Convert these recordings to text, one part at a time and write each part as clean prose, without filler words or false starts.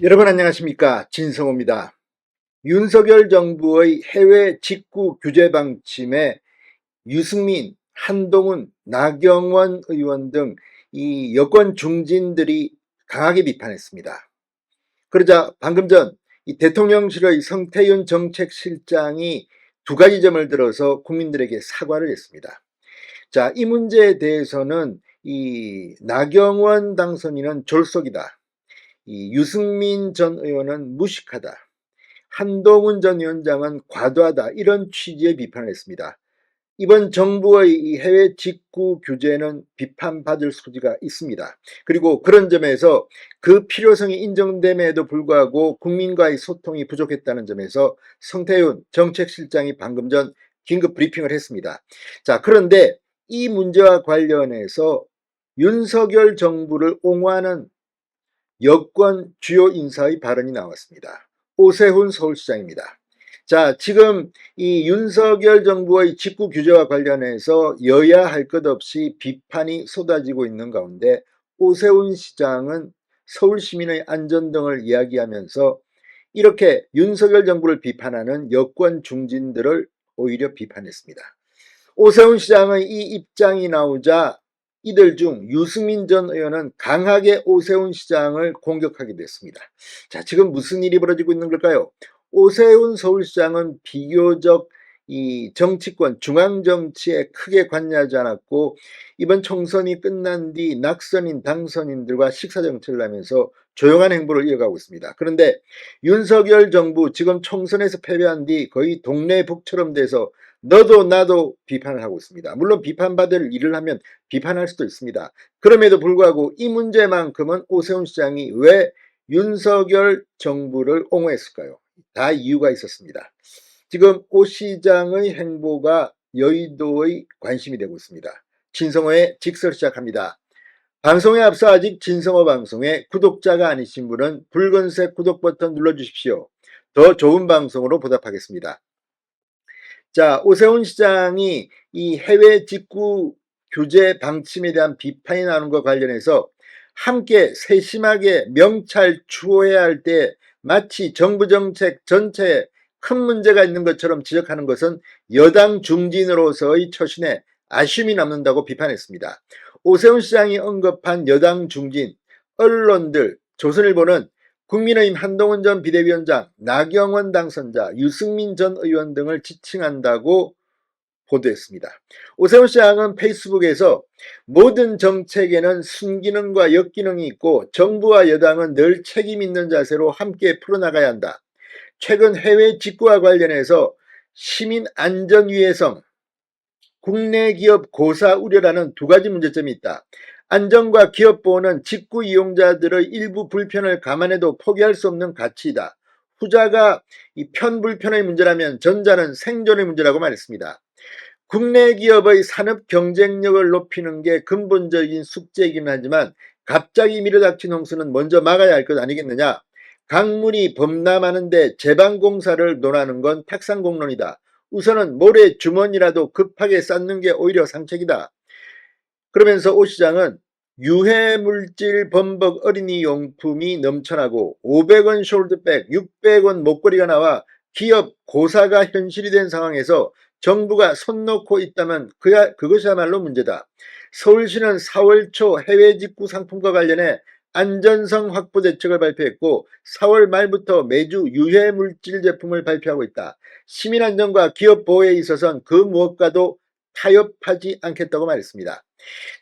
여러분 안녕하십니까, 진성호입니다. 윤석열 정부의 해외 직구 규제 방침에 유승민, 한동훈, 나경원 의원 등 이 여권 중진들이 강하게 비판했습니다. 그러자 방금 전 이 대통령실의 성태윤 정책실장이 두 가지 점을 들어서 국민들에게 사과를 했습니다. 자, 이 문제에 대해서는 이 나경원 당선인은 졸속이다, 이 유승민 전 의원은 무식하다, 한동훈 전 위원장은 과도하다, 이런 취지의 비판을 했습니다. 이번 정부의 이 해외 직구 규제는 비판받을 소지가 있습니다. 그리고 그런 점에서 그 필요성이 인정됨에도 불구하고 국민과의 소통이 부족했다는 점에서 성태윤 정책실장이 방금 전 긴급 브리핑을 했습니다. 자, 그런데 이 문제와 관련해서 윤석열 정부를 옹호하는 여권 주요 인사의 발언이 나왔습니다. 오세훈 서울시장입니다. 자, 지금 이 윤석열 정부의 직구 규제와 관련해서 여야 할 것 없이 비판이 쏟아지고 있는 가운데 오세훈 시장은 서울 시민의 안전 등을 이야기하면서 이렇게 윤석열 정부를 비판하는 여권 중진들을 오히려 비판했습니다. 오세훈 시장의 이 입장이 나오자 이들 중 유승민 전 의원은 강하게 오세훈 시장을 공격하게 됐습니다. 자, 지금 무슨 일이 벌어지고 있는 걸까요? 오세훈 서울시장은 비교적 이 정치권 중앙 정치에 크게 관여하지 않았고, 이번 총선이 끝난 뒤 낙선인 당선인들과 식사 정치를 하면서 조용한 행보를 이어가고 있습니다. 그런데 윤석열 정부 지금 총선에서 패배한 뒤 거의 동네 북처럼 돼서 너도 나도 비판을 하고 있습니다. 물론 비판받을 일을 하면 비판할 수도 있습니다. 그럼에도 불구하고 이 문제만큼은 오세훈 시장이 왜 윤석열 정부를 옹호했을까요? 다 이유가 있었습니다. 지금 오 시장의 행보가 여의도의 관심이 되고 있습니다. 진성호의 직설 시작합니다. 방송에 앞서 아직 진성호 방송에 구독자가 아니신 분은 붉은색 구독 버튼 눌러주십시오. 더 좋은 방송으로 보답하겠습니다. 자, 오세훈 시장이 이 해외 직구 규제 방침에 대한 비판이 나오는 것과 관련해서 함께 세심하게 명찰 추호해야 할 때 마치 정부 정책 전체에 큰 문제가 있는 것처럼 지적하는 것은 여당 중진으로서의 처신에 아쉬움이 남는다고 비판했습니다. 오세훈 시장이 언급한 여당 중진, 언론들, 조선일보는 국민의힘 한동훈 전 비대위원장, 나경원 당선자, 유승민 전 의원 등을 지칭한다고 보도했습니다. 오세훈 시장은 페이스북에서 모든 정책에는 순기능과 역기능이 있고 정부와 여당은 늘 책임 있는 자세로 함께 풀어나가야 한다. 최근 해외 직구와 관련해서 시민 안전 위해성, 국내 기업 고사 우려라는 두 가지 문제점이 있다. 안전과 기업 보호는 직구 이용자들의 일부 불편을 감안해도 포기할 수 없는 가치이다. 후자가 이 편불편의 문제라면 전자는 생존의 문제라고 말했습니다. 국내 기업의 산업 경쟁력을 높이는 게 근본적인 숙제이긴 하지만 갑자기 밀어닥친 홍수는 먼저 막아야 할 것 아니겠느냐. 강물이 범람하는데 제방공사를 논하는 건 탁상공론이다. 우선은 모래 주머니라도 급하게 쌓는 게 오히려 상책이다. 그러면서 오 시장은 유해물질 범벅 어린이 용품이 넘쳐나고 500원 숄드백, 600원 목걸이가 나와 기업 고사가 현실이 된 상황에서 정부가 손 놓고 있다면 그것이야말로 문제다. 서울시는 4월 초 해외 직구 상품과 관련해 안전성 확보 대책을 발표했고 4월 말부터 매주 유해물질 제품을 발표하고 있다. 시민안전과 기업 보호에 있어서는 그 무엇과도 타협하지 않겠다고 말했습니다.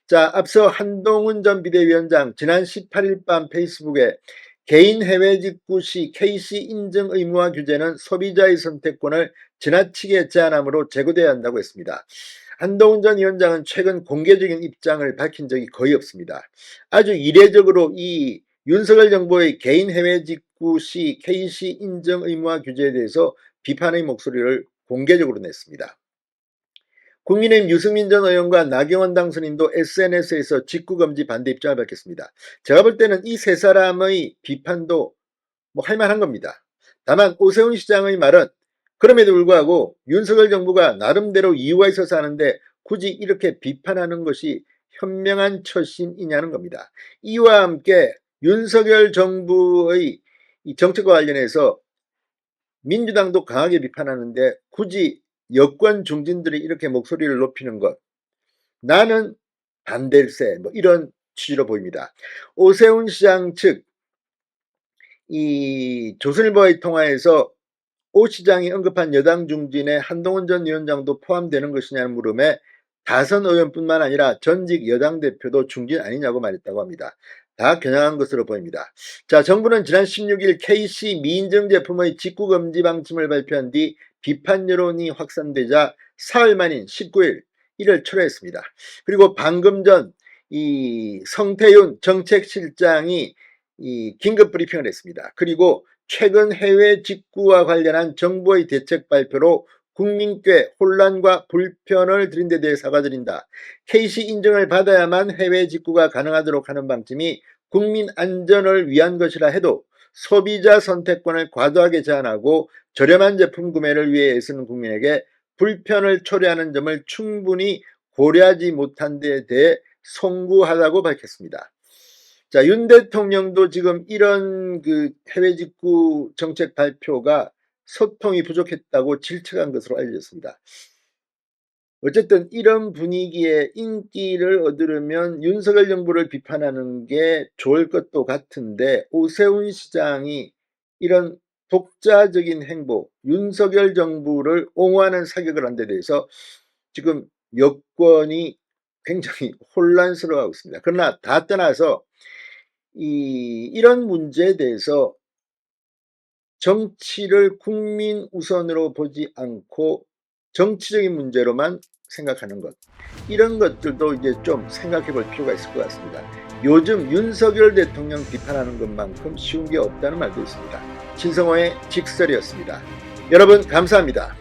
자, 앞서 한동훈 전 비대위원장 지난 18일 밤 페이스북에 개인 해외 직구 시 KC 인증 의무화 규제는 소비자의 선택권을 지나치게 제한함으로 제고돼야 한다고 했습니다. 한동훈 전 위원장은 최근 공개적인 입장을 밝힌 적이 거의 없습니다. 아주 이례적으로 이 윤석열 정부의 개인 해외 직구 시 KC 인증 의무화 규제에 대해서 비판의 목소리를 공개적으로 냈습니다. 국민의힘 유승민 전 의원과 나경원 당선인도 SNS에서 직구금지 반대 입장을 밝혔습니다. 제가 볼 때는 이 세 사람의 비판도 뭐 할만한 겁니다. 다만 오세훈 시장의 말은 그럼에도 불구하고 윤석열 정부가 나름대로 이유가 있어서 하는데 굳이 이렇게 비판하는 것이 현명한 처신이냐는 겁니다. 이와 함께 윤석열 정부의 이 정책과 관련해서 민주당도 강하게 비판하는데 굳이 여권 중진들이 이렇게 목소리를 높이는 것, 나는 반댈세, 뭐 이런 취지로 보입니다. 오세훈 시장 측 이 조선일보와의 통화에서 오 시장이 언급한 여당 중진에 한동훈 전 위원장도 포함되는 것이냐는 물음에 다선 의원뿐만 아니라 전직 여당 대표도 중진 아니냐고 말했다고 합니다. 다 겨냥한 것으로 보입니다. 자, 정부는 지난 16일 KC 미인정 제품의 직구금지 방침을 발표한 뒤 비판 여론이 확산되자 사흘 만인 19일 이를 철회했습니다. 그리고 방금 전 이 성태윤 정책실장이 이 긴급 브리핑을 했습니다. 그리고 최근 해외 직구와 관련한 정부의 대책 발표로 국민께 혼란과 불편을 드린 데 대해 사과드린다. KC 인증을 받아야만 해외 직구가 가능하도록 하는 방침이 국민 안전을 위한 것이라 해도 소비자 선택권을 과도하게 제한하고 저렴한 제품 구매를 위해 애쓰는 국민에게 불편을 초래하는 점을 충분히 고려하지 못한 데 대해 송구하다고 밝혔습니다. 자, 윤 대통령도 지금 이런 그 해외 직구 정책 발표가 소통이 부족했다고 질책한 것으로 알려졌습니다. 어쨌든 이런 분위기에 인기를 얻으려면 윤석열 정부를 비판하는 게 좋을 것도 같은데 오세훈 시장이 이런 독자적인 행보, 윤석열 정부를 옹호하는 사격을 한 데 대해서 지금 여권이 굉장히 혼란스러워하고 있습니다. 그러나 다 떠나서 이런 문제에 대해서 정치를 국민 우선으로 보지 않고 정치적인 문제로만 생각하는 것, 이런 것들도 이제 좀 생각해 볼 필요가 있을 것 같습니다. 요즘 윤석열 대통령 비판하는 것만큼 쉬운 게 없다는 말도 있습니다. 신성호의 직설이었습니다. 여러분 감사합니다.